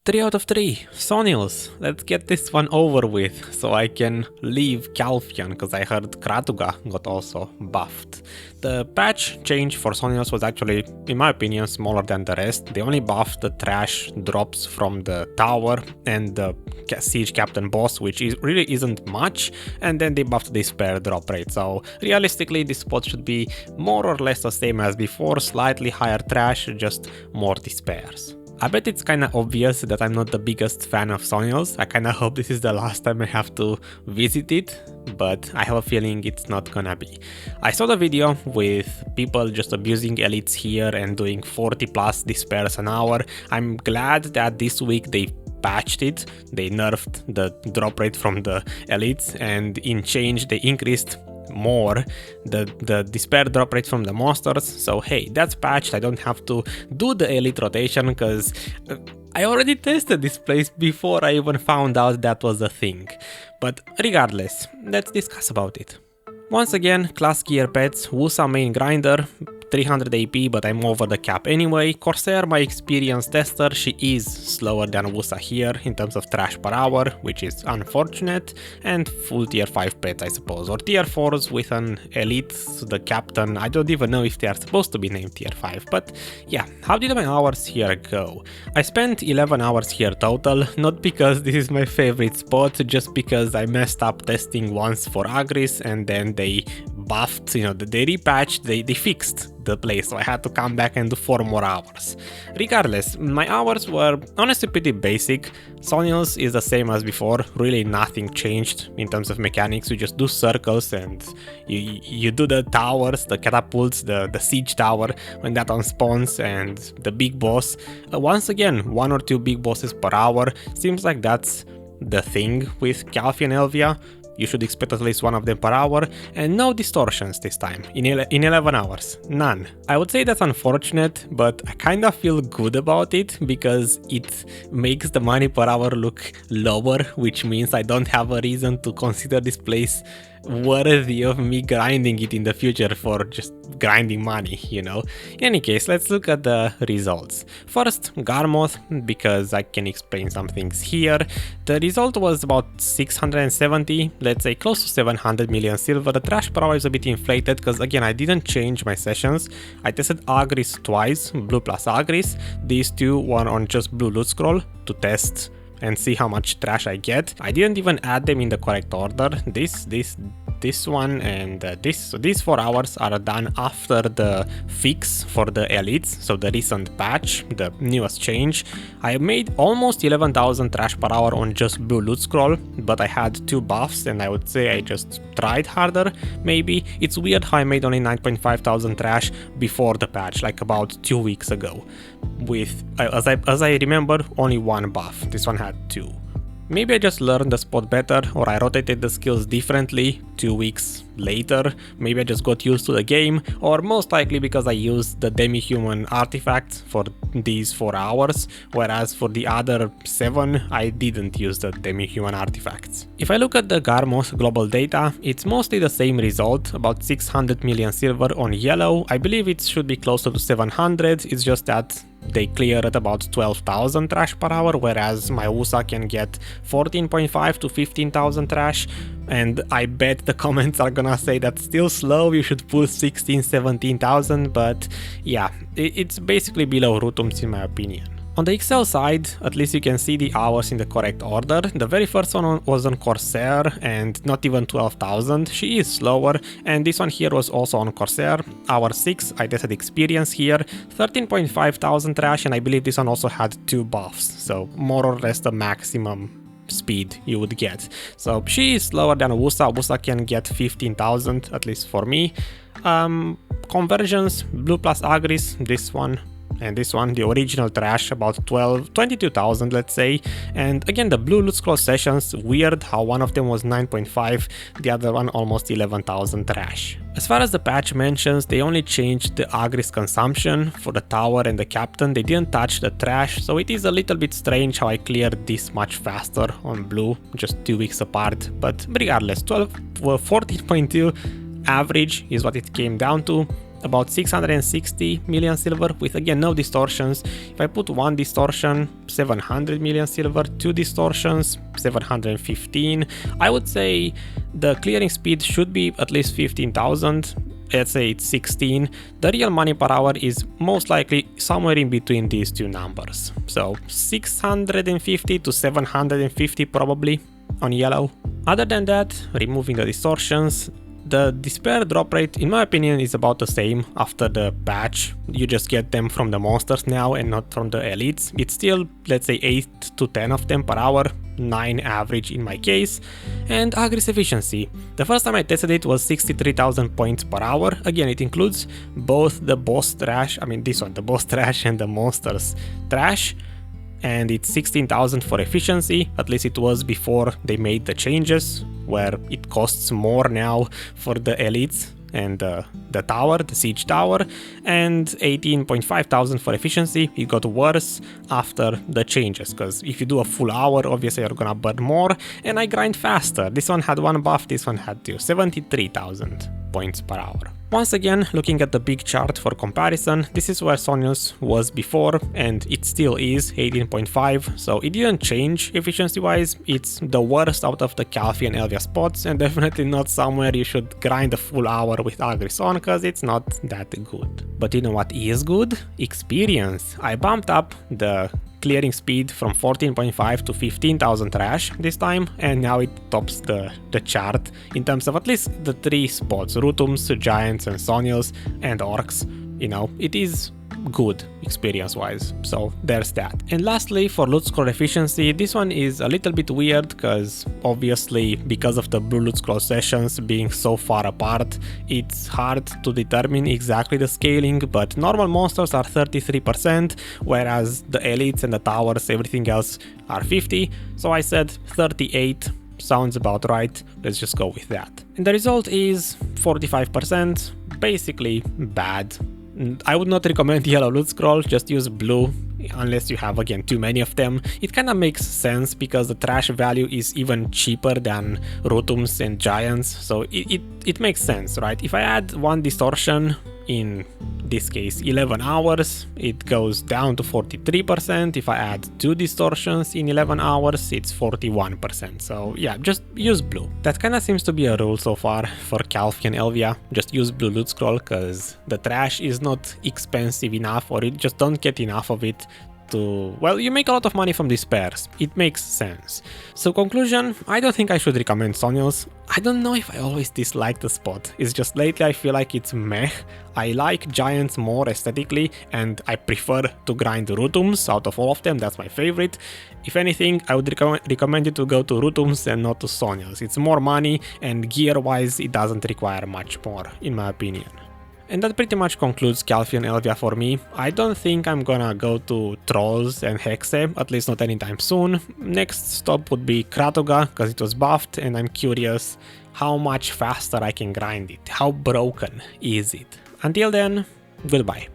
3 out of 3. Saunils. Let's get this one over with so I can leave Calphion, because I heard Kratuga got also buffed. The patch change for Saunils was actually, in my opinion, smaller than the rest. They only buffed the trash drops from the tower and the siege captain boss, which really isn't much, and then they buffed the spare drop rate. So realistically, this spot should be more or less the same as before, slightly higher trash, just more despairs. I bet it's kinda obvious that I'm not the biggest fan of Saunils. I kinda hope this is the last time I have to visit it, but I have a feeling it's not gonna be. I saw the video with people just abusing elites here and doing 40 plus despairs an hour. I'm glad that this week they patched it. They nerfed the drop rate from the elites, and in change they increased more the despair drop rate from the monsters. So hey, that's patched. I don't have to do the elite rotation because I already tested this place before I even found out that was a thing. But regardless, let's discuss about it. Once again, class gear pets, Wusa main grinder, 300 AP, but I'm over the cap anyway. Corsair, my experienced tester, she is slower than Wusa here in terms of trash per hour, which is unfortunate, and full tier 5 pets, I suppose, or tier 4s with an elite, the captain. I don't even know if they are supposed to be named tier 5, but yeah. How did my hours here go? I spent 11 hours here total, not because this is my favorite spot, just because I messed up testing once for Agris, and then they buffed, they repatched, they fixed the place, so I had to come back and do 4 more hours. Regardless, my hours were honestly pretty basic. Saunils is the same as before, really nothing changed in terms of mechanics. You just do circles and you do the towers, the catapults, the siege tower when that one spawns, and the big boss. Once again, 1 or 2 big bosses per hour. Seems like that's the thing with Calphi and Elvia. You should expect at least 1 of them per hour, and no distortions this time, in 11 hours, none. I would say that's unfortunate, but I kinda feel good about it, because it makes the money per hour look lower, which means I don't have a reason to consider this place worthy of me grinding it in the future for just grinding money, In any case, let's look at the results. First, Garmoth, because I can explain some things here. The result was about 670, let's say close to 700 million silver. The trash per hour is a bit inflated because, again, I didn't change my sessions. I tested Agris twice, blue plus Agris. These two were on just blue loot scroll to test and see how much trash I get. I didn't even add them in the correct order. This one and this. So these 4 hours are done after the fix for the elites, so the recent patch, the newest change. I made almost 11,000 trash per hour on just blue loot scroll, but I had 2 buffs and I would say I just tried harder, maybe. It's weird how I made only 9.5 thousand trash before the patch, like about 2 weeks ago, with, as I remember, only 1 buff. This one had 2. Maybe I just learned the spot better, or I rotated the skills differently 2 weeks later. Maybe I just got used to the game, or most likely because I used the demi-human artifacts for these 4 hours, whereas for the other 7 I didn't use the demi-human artifacts. If I look at the Garmoth Global data, it's mostly the same result, about 600 million silver on yellow. I believe it should be closer to 700, it's just that they clear at about 12,000 trash per hour, whereas my Wusa can get 14.5 to 15,000 trash, and I bet the comments are gonna say that's still slow, you should pull 16-17,000, but yeah, it's basically below Rhutums in my opinion. On the Excel side, at least you can see the hours in the correct order. The very first one was on Corsair and not even 12,000, she is slower, and this one here was also on Corsair. Hour 6, I tested experience here, 13.5 thousand trash, and I believe this one also had 2 buffs, so more or less the maximum speed you would get. So she is slower than Wusa. Wusa can get 15,000, at least for me. Conversions, blue plus Agris, this one and this one, the original trash, about 22,000, let's say. And again, the blue loot scroll sessions, weird how one of them was 9.5, the other one almost 11,000 trash. As far as the patch mentions, they only changed the Agris consumption for the tower and the captain. They didn't touch the trash, so it is a little bit strange how I cleared this much faster on blue, just 2 weeks apart. But regardless, 14.2 average is what it came down to. about 660 million silver with again no distortions. If I put 1 distortion, 700 million silver, 2 distortions, 715. I would say the clearing speed should be at least 15,000. Let's say it's 16. The real money per hour is most likely somewhere in between these two numbers. So 650 to 750 probably on yellow. Other than that, removing the distortions, the despair drop rate in my opinion is about the same after the patch. You just get them from the monsters now and not from the elites. It's still, let's say, 8 to 10 of them per hour, 9 average in my case. And Agris Efficiency. The first time I tested it was 63,000 points per hour. Again, it includes both the boss trash, the boss trash and the monsters trash. And it's 16,000 for efficiency, at least it was before they made the changes, where it costs more now for the elites and the tower, the siege tower, and 18.5 thousand for efficiency. It got worse after the changes, because if you do a full hour, obviously you're gonna burn more, and I grind faster. This one had 1 buff, this one had 2, 73,000 points per hour. Once again, looking at the big chart for comparison, this is where Saunils was before, and it still is 18.5, so it didn't change efficiency-wise. It's the worst out of the Calfee and Elvia spots, and definitely not somewhere you should grind a full hour with Agris on, cause it's not that good. But you know what is good? Experience. I bumped up the clearing speed from 14.5 to 15,000 trash this time, and now it tops the chart in terms of at least the 3 spots, Rhutums, Giants and Saunils and Orcs. You know, it is good experience wise, so there's that. And lastly, for loot scroll efficiency, this one is a little bit weird because obviously because of the blue loot scroll sessions being so far apart, it's hard to determine exactly the scaling, but normal monsters are 33%, whereas the elites and the towers, everything else are 50, so I said 38 sounds about right, let's just go with that. And the result is 45%, basically bad. I would not recommend yellow loot scroll, just use blue unless you have again too many of them. It kinda makes sense because the trash value is even cheaper than Rhutums and Giants, so it makes sense, right? If I add 1 distortion, in this case 11 hours, it goes down to 43%. If I add 2 distortions in 11 hours, it's 41%. So yeah, just use blue. That kinda seems to be a rule so far for Calfee and Elvia. Just use blue loot scroll because the trash is not expensive enough, or you just don't get enough of it to, well, you make a lot of money from these pairs. It makes sense. So conclusion, I don't think I should recommend Saunils. I don't know if I always dislike the spot. It's just lately I feel like it's meh. I like Giants more aesthetically, and I prefer to grind Rhutums out of all of them. That's my favorite. If anything, I would recommend you to go to Rhutums and not to Saunils. It's more money, and gear wise it doesn't require much more, in my opinion. And that pretty much concludes Calfee and Elvia for me. I don't think I'm gonna go to Trolls and Hexe, at least not anytime soon. Next stop would be Kratuga, because it was buffed, and I'm curious how much faster I can grind it. How broken is it? Until then, goodbye.